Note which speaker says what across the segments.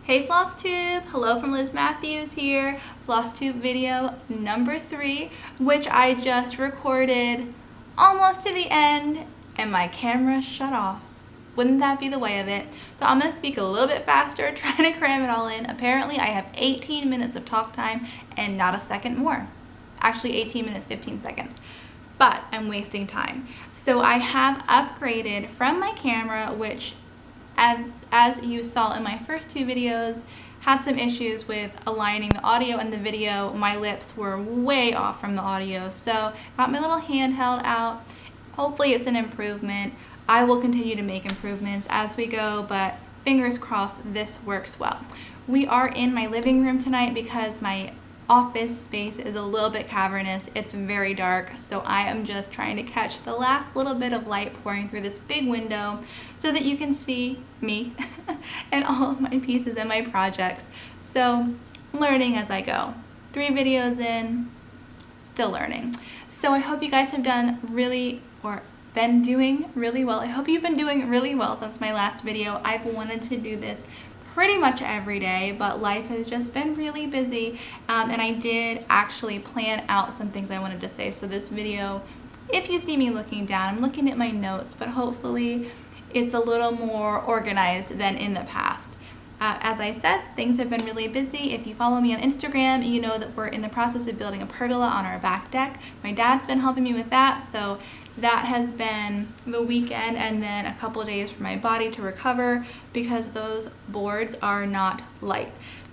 Speaker 1: Hey FlossTube! Hello from Liz Mathews here. FlossTube video number 3, which I just recorded almost to the end and my camera shut off. Wouldn't that be the way of it? So I'm going to speak a little bit faster, trying to cram it all in. Apparently I have 18 minutes of talk time and not a second more. Actually 18 minutes, 15 seconds. But I'm wasting time. So I have upgraded from my camera, which as you saw in my first 2 videos, had some issues with aligning the audio and the video. My lips were way off from the audio, so got my little handheld out. Hopefully it's an improvement. I will continue to make improvements as we go, but fingers crossed this works well. We are in my living room tonight because my office space is a little bit cavernous. It's very dark, so I am just trying to catch the last little bit of light pouring through this big window so that you can see me and all of my pieces and my projects. So learning as I go. 3 videos in, still learning. So I hope you guys have been doing really well. I hope you've been doing really well since my last video. I've wanted to do this pretty much every day, but life has just been really busy, and I did actually plan out some things I wanted to say. So this video, if you see me looking down, I'm looking at my notes, but hopefully it's a little more organized than in the past. As I said, things have been really busy. If you follow me on Instagram, you know that we're in the process of building a pergola on our back deck. My dad's been helping me with that, so that has been the weekend and then a couple of days for my body to recover because those boards are not light.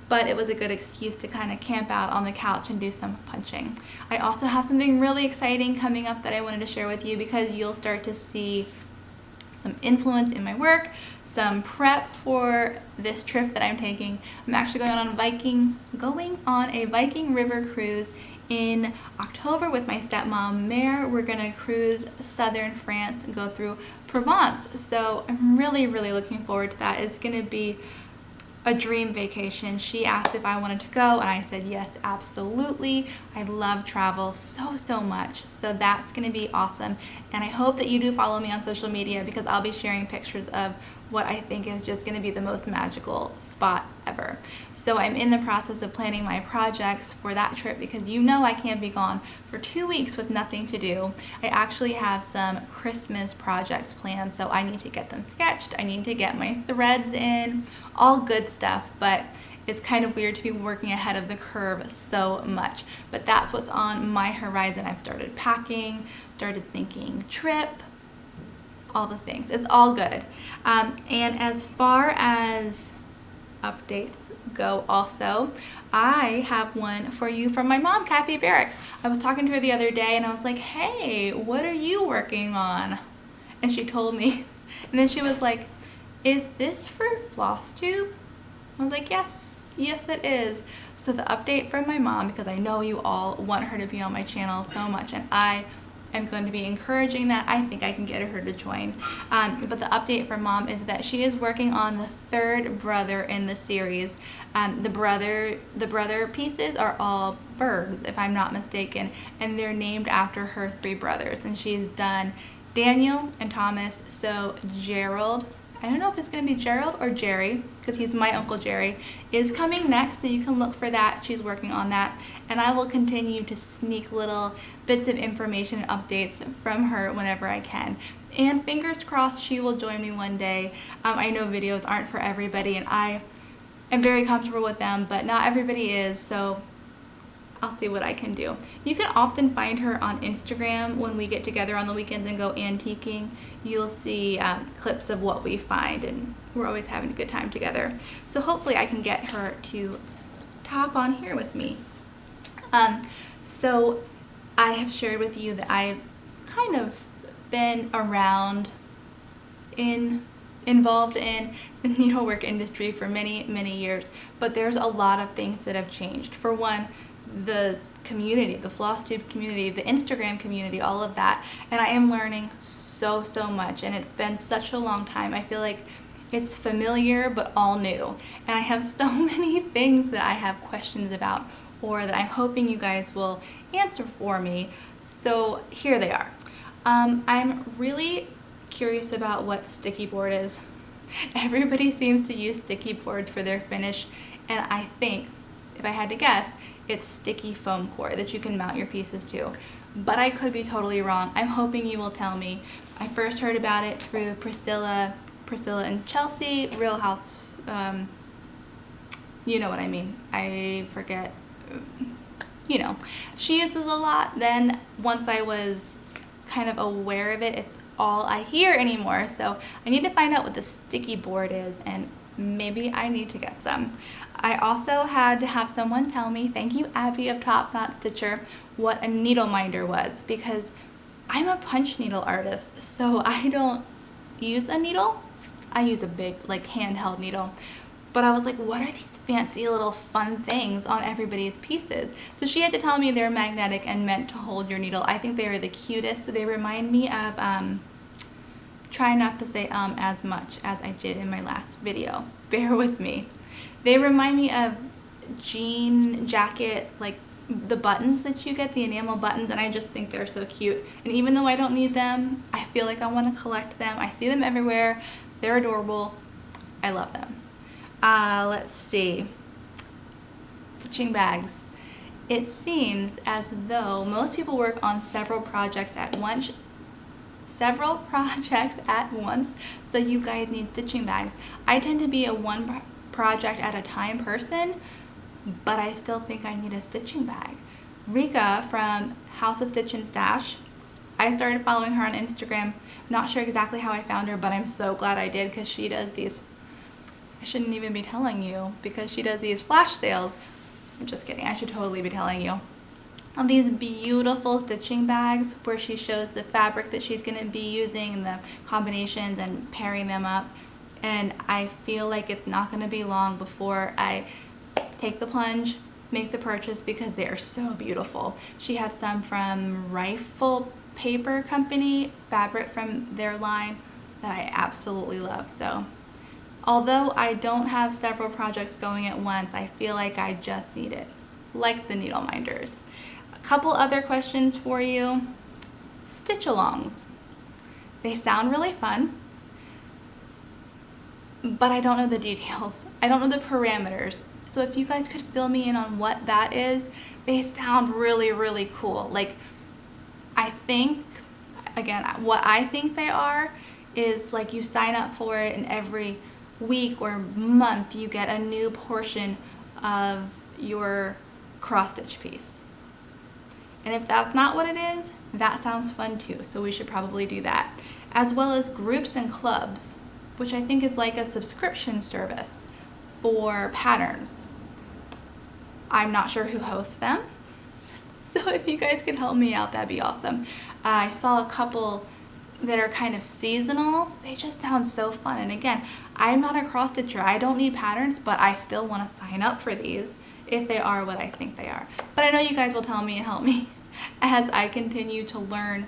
Speaker 1: But it was a good excuse to kind of camp out on the couch and do some punching. I also have something really exciting coming up that I wanted to share with you because you'll start to see some influence in my work, some prep for this trip that I'm taking. I'm actually going on a Viking river cruise in October with my stepmom Mare. We're gonna cruise southern France and go through Provence. So I'm really looking forward to that. It's gonna be a dream vacation. She asked if I wanted to go and I said yes, absolutely. I love travel so much. So that's gonna be awesome. And I hope that you do follow me on social media because I'll be sharing pictures of what I think is just gonna be the most magical spot ever. So I'm in the process of planning my projects for that trip because you know I can't be gone for 2 weeks with nothing to do. I actually have some Christmas projects planned, so I need to get them sketched. I need to get my threads in, all good stuff, but it's kind of weird to be working ahead of the curve so much. But that's what's on my horizon. I've started packing, started thinking trip, all the things. It's all good. And as far as updates go also, I have one for you from my mom, Kathy Barrack. I was talking to her the other day and I was like, hey, what are you working on? And she told me, and then she was like, is this for FlossTube? I was like, yes it is. So the update from my mom, because I know you all want her to be on my channel so much, and I am going to be encouraging that. I think I can get her to join. But the update from mom is that she is working on the 3rd brother in the series. The brother pieces are all birds, if I'm not mistaken, and they're named after her 3 brothers. And she's done Daniel and Thomas, so Gerald, I don't know if it's going to be Gerald or Jerry, because he's my Uncle Jerry, is coming next, so you can look for that. She's working on that, and I will continue to sneak little bits of information and updates from her whenever I can. And fingers crossed she will join me one day. I know videos aren't for everybody, and I am very comfortable with them, but not everybody is, so I'll see what I can do. You can often find her on Instagram when we get together on the weekends and go antiquing. You'll see clips of what we find, and we're always having a good time together. So hopefully I can get her to hop on here with me. So I have shared with you that I've kind of been involved in the needlework industry for many years, but there's a lot of things that have changed. For one, the community, the FlossTube community, the Instagram community, all of that, and I am learning so much, and it's been such a long time. I feel like it's familiar but all new, and I have so many things that I have questions about or that I'm hoping you guys will answer for me. So here they are. I'm really curious about what sticky board is. Everybody seems to use sticky boards for their finish, and I think, if I had to guess, it's sticky foam core that you can mount your pieces to. But I could be totally wrong. I'm hoping you will tell me. I first heard about it through Priscilla and Chelsea, Real House, you know what I mean. I forget, you know. She uses a lot. Then once I was kind of aware of it, it's all I hear anymore. So I need to find out what the sticky board is, and maybe I need to get some. I also had to have someone tell me, thank you Abby of Top Knot Stitcher, what a needle minder was, because I'm a punch needle artist, so I don't use a needle. I use a big, like, handheld needle. But I was like, what are these fancy little fun things on everybody's pieces? So she had to tell me they're magnetic and meant to hold your needle. I think they are the cutest. They remind me of, try not to say as much as I did in my last video. Bear with me. They remind me of jean jacket, like the buttons that you get, the enamel buttons, and I just think they're so cute. And even though I don't need them, I feel like I want to collect them. I see them everywhere. They're adorable. I love them. Let's see. Stitching bags. It seems as though most people work on several projects at once, so you guys need stitching bags. I tend to be a one project at a time person, but I still think I need a stitching bag. Rika from House of Stitch and Stash, I started following her on Instagram. Not sure exactly how I found her, but I'm so glad I did, because she does these, I shouldn't even be telling you, because she does these flash sales. I'm just kidding, I should totally be telling you. On these beautiful stitching bags where she shows the fabric that she's going to be using and the combinations and pairing them up. And I feel like it's not going to be long before I take the plunge, make the purchase, because they are so beautiful. She has some from Rifle Paper Company, fabric from their line that I absolutely love. So although I don't have several projects going at once, I feel like I just need it, like the needle minders. A couple other questions for you. Stitch-alongs. They sound really fun, but I don't know the details. I don't know the parameters. So if you guys could fill me in on what that is, they sound really, really cool. Like, I think, again, what I think they are is like you sign up for it and every week or month you get a new portion of your cross stitch piece. And if that's not what it is, that sounds fun too. So we should probably do that. As well as groups and clubs, which I think is like a subscription service for patterns. I'm not sure who hosts them. So if you guys could help me out, that'd be awesome. I saw a couple that are kind of seasonal. They just sound so fun. And again, I'm not a cross stitcher. I don't need patterns, but I still want to sign up for these if they are what I think they are. But I know you guys will tell me and help me as I continue to learn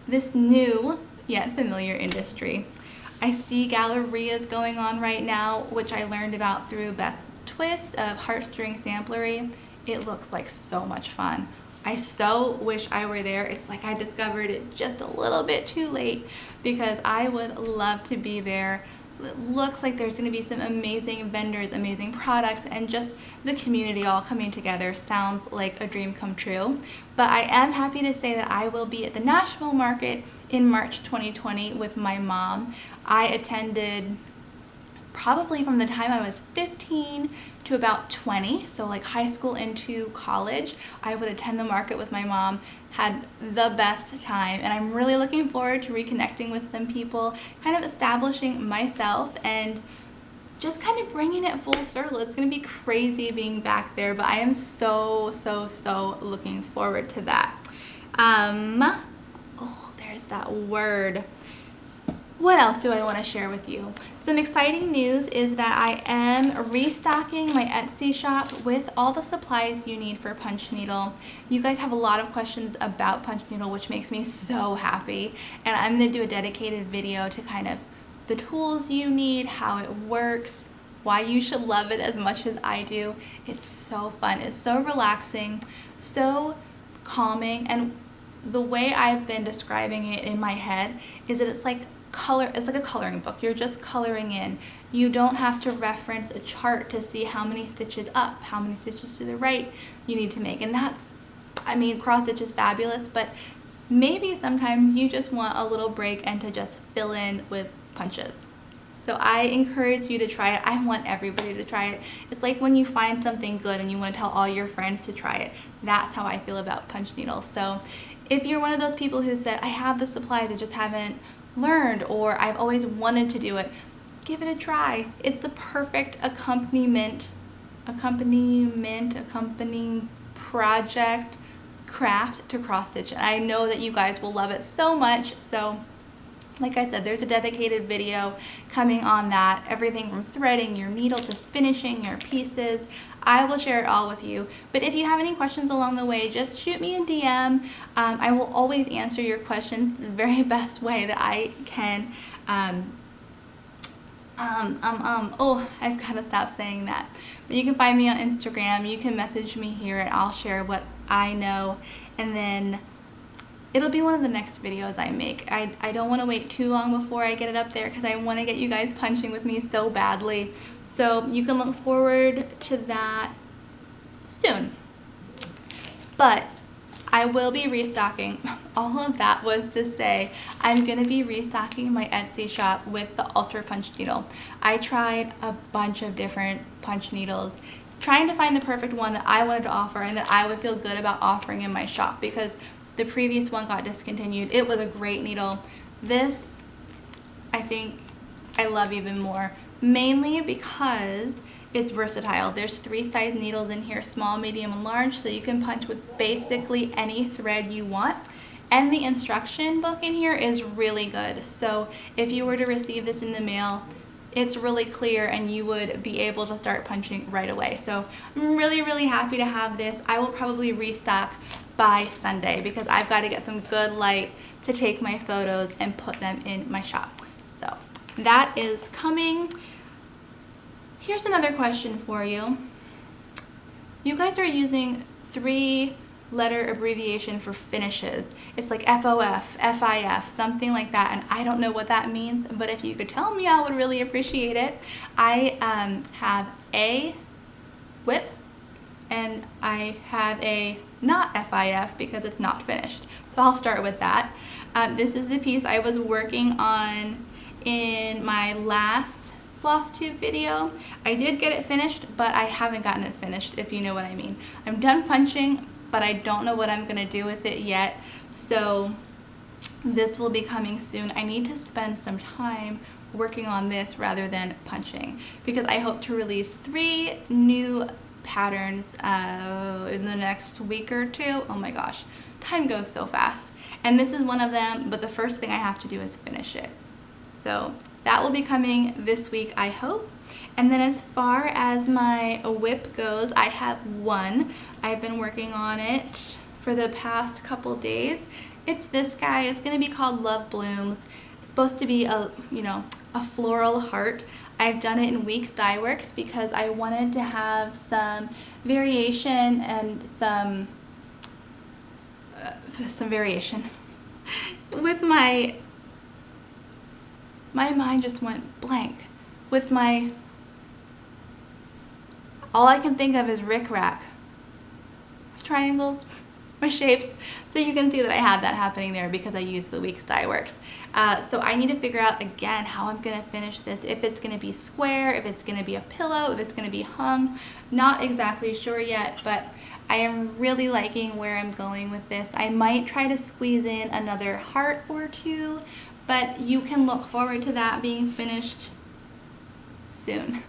Speaker 1: this new yet familiar industry. I see gallerias going on right now, which I learned about through Beth Twist of Heartstring Samplery. It looks like so much fun. I so wish I were there. It's like I discovered it just a little bit too late, because I would love to be there. It looks like there's going to be some amazing vendors, amazing products, and just the community all coming together sounds like a dream come true. But I am happy to say that I will be at the Nashville Market in March 2020 with my mom. I attended probably from the time I was 15 to about 20, so like high school into college. I would attend the market with my mom, had the best time, and I'm really looking forward to reconnecting with some people, kind of establishing myself and just kind of bringing it full circle. It's going to be crazy being back there, but I am so looking forward to that. Oh, there's that word. What else do I want to share with you? Some exciting news is that I am restocking my Etsy shop with all the supplies you need for punch needle. You guys have a lot of questions about punch needle, which makes me so happy. And I'm going to do a dedicated video to kind of the tools you need, how it works, why you should love it as much as I do. It's so fun. It's so relaxing, so calming. And the way I've been describing it in my head is that it's like color, it's like a coloring book. You're just coloring in. You don't have to reference a chart to see how many stitches up, how many stitches to the right you need to make. And that's, I mean, cross stitch is fabulous, but maybe sometimes you just want a little break and to just fill in with punches. So I encourage you to try it. I want everybody to try it. It's like when you find something good and you want to tell all your friends to try it. That's how I feel about punch needles. So if you're one of those people who said, I have the supplies, I just haven't learned, or I've always wanted to do it, give it a try. It's the perfect accompanying project craft to cross stitch, and I know that you guys will love it so much. So like I said, there's a dedicated video coming on that, everything from threading your needle to finishing your pieces. I will share it all with you. But if you have any questions along the way, just shoot me a DM. I will always answer your questions the very best way that I can. Oh, I've got to stop saying that. But you can find me on Instagram. You can message me here and I'll share what I know. And then it'll be one of the next videos I make. I don't want to wait too long before I get it up there because I want to get you guys punching with me so badly. So you can look forward to that soon. But I will be restocking. All of that was to say I'm going to be restocking my Etsy shop with the Ultra Punch Needle. I tried a bunch of different punch needles, trying to find the perfect one that I wanted to offer and that I would feel good about offering in my shop, because the previous one got discontinued. It was a great needle. This, I think I love even more, mainly because it's versatile. There's 3 size needles in here, small, medium, and large, so you can punch with basically any thread you want. And the instruction book in here is really good. So if you were to receive this in the mail, it's really clear and you would be able to start punching right away. So I'm really, really happy to have this. I will probably restock by Sunday because I've got to get some good light to take my photos and put them in my shop. So that is coming. Here's another question for you. You guys are using 3-letter abbreviation for finishes. It's like FOF, FIF, something like that, and I don't know what that means, but if you could tell me, I would really appreciate it. I have a whip and I have a not FIF because it's not finished. So I'll start with that. This is the piece I was working on in my last FlossTube video. I did get it finished, but I haven't gotten it finished, if you know what I mean. I'm done punching, but I don't know what I'm going to do with it yet. So this will be coming soon. I need to spend some time working on this rather than punching, because I hope to release 3 new patterns in the next week or 2. Oh my gosh, time goes so fast. And this is one of them, but the first thing I have to do is finish it. So that will be coming this week, I hope. And then as far as my whip goes, I have one. I've been working on it for the past couple days. It's this guy. It's going to be called Love Blooms. It's supposed to be a, you know, a floral heart. I've done it in Weeks Dye Works because I wanted to have some variation and some variation with my mind just went blank with my, all I can think of is rickrack, my triangles, my shapes. So you can see that I had that happening there because I used the Weeks Dye Works. So I need to figure out again how I'm going to finish this, if it's going to be square, if it's going to be a pillow, if it's going to be hung. Not exactly sure yet, but I am really liking where I'm going with this. I might try to squeeze in another heart or 2, but you can look forward to that being finished soon.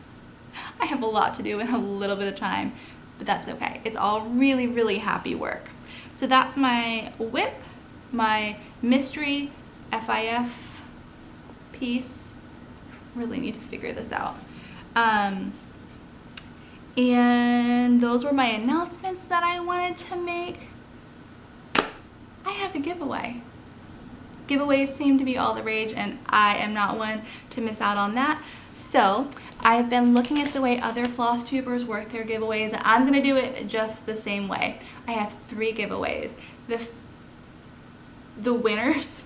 Speaker 1: I have a lot to do in a little bit of time, but that's okay. It's all really, really happy work. So that's my whip, my mystery FIF piece. Really need to figure this out. And those were my announcements that I wanted to make. I have a giveaway. Giveaways seem to be all the rage, and I am not one to miss out on that. So I've been looking at the way other floss tubers work their giveaways, and I'm gonna do it just the same way. I have 3 giveaways. The winners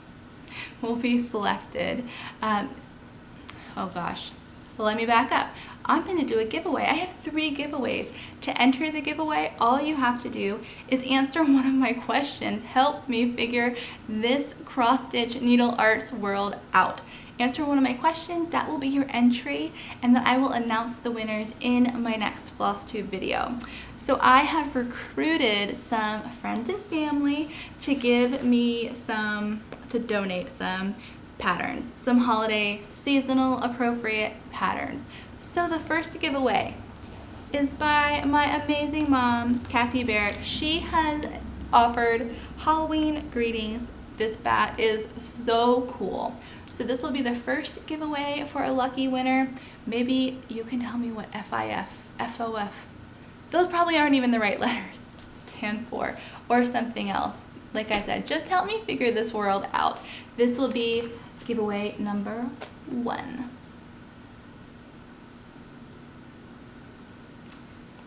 Speaker 1: will be selected. Oh gosh, let me back up. I'm going to do a giveaway. I have 3 giveaways. To enter the giveaway, all you have to do is answer one of my questions. Help me figure this cross-stitch needle arts world out. Answer one of my questions, that will be your entry, and then I will announce the winners in my next FlossTube video. So I have recruited some friends and family to give me to donate some patterns, some holiday seasonal appropriate patterns. So the first giveaway is by my amazing mom, Kathy Barrack. She has offered Halloween greetings. This bat is so cool. So this will be the first giveaway for a lucky winner. Maybe you can tell me what FIF, FOF, those probably aren't even the right letters, stand for, or something else. Like I said, just help me figure this world out. This will be giveaway number 1.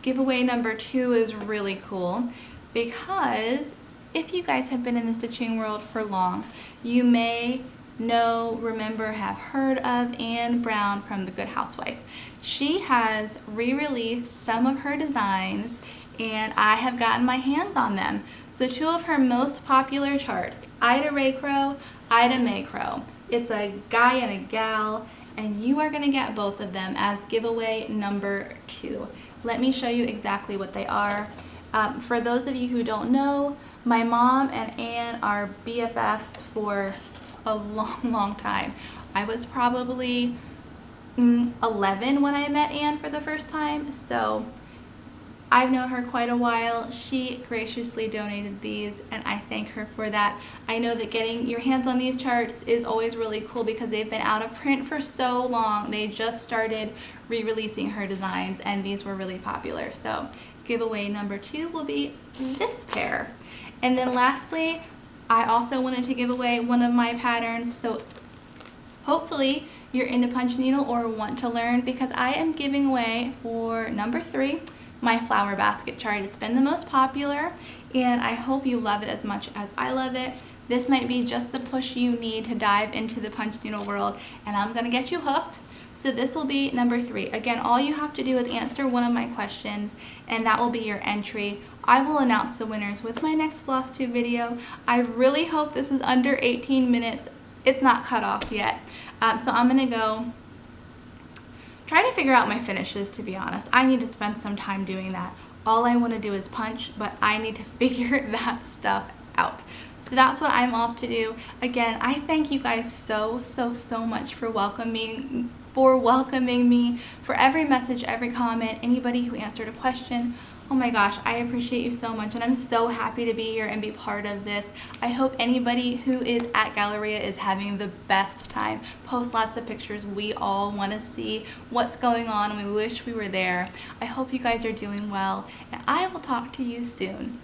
Speaker 1: Giveaway number 2 is really cool because if you guys have been in the stitching world for long, you may know, remember, have heard of Anne Brown from The Good Housewife. She has re-released some of her designs and I have gotten my hands on them. So 2 of her most popular charts, Ida Raycrow, Ida Maycrow. It's a guy and a gal, and you are going to get both of them as giveaway number 2. Let me show you exactly what they are. For those of you who don't know, my mom and Anne are BFFs for a long time. I was probably 11 when I met Anne for the first time, so I've known her quite a while. She graciously donated these and I thank her for that. I know that getting your hands on these charts is always really cool because they've been out of print for so long. They just started re-releasing her designs and these were really popular. So giveaway number 2 will be this pair. And then lastly, I also wanted to give away one of my patterns, so hopefully you're into punch needle or want to learn, because I am giving away for number 3 my flower basket chart. It's been the most popular and I hope you love it as much as I love it. This might be just the push you need to dive into the punch needle world and I'm gonna get you hooked. So this will be number 3. Again, all you have to do is answer one of my questions and that will be your entry. I will announce the winners with my next FlossTube video. I really hope this is under 18 minutes. It's not cut off yet. So I'm gonna go try to figure out my finishes, to be honest. I need to spend some time doing that. All I want to do is punch, but I need to figure that stuff out. So that's what I'm off to do. Again, I thank you guys so much for welcoming me, for every message, every comment, anybody who answered a question. Oh my gosh, I appreciate you so much and I'm so happy to be here and be part of this. I hope anybody who is at Galleria is having the best time. Post lots of pictures. We all want to see what's going on and we wish we were there. I hope you guys are doing well and I will talk to you soon.